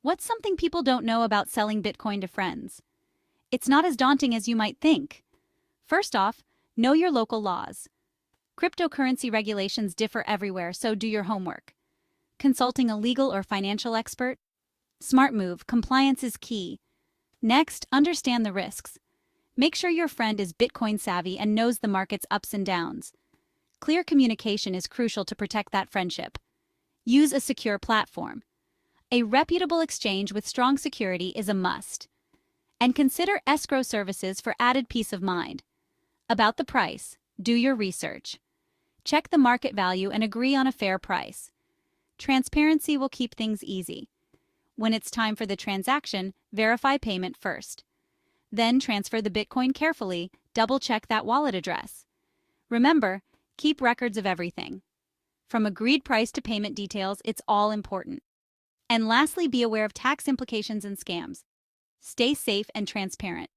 What's something people don't know about selling Bitcoin to friends? It's not as daunting as you might think. First off, know your local laws. Cryptocurrency regulations differ everywhere, so do your homework. Consulting a legal or financial expert? Smart move, compliance is key. Next, understand the risks. Make sure your friend is Bitcoin savvy and knows the market's ups and downs. Clear communication is crucial to protect that friendship. Use a secure platform. A reputable exchange with strong security is a must. And consider escrow services for added peace of mind. About the price, do your research. Check the market value and agree on a fair price. Transparency will keep things easy. When it's time for the transaction, verify payment first. Then transfer the Bitcoin carefully, double-check that wallet address. Remember, keep records of everything. From agreed price to payment details, it's all important. And lastly, be aware of tax implications and scams. Stay safe and transparent.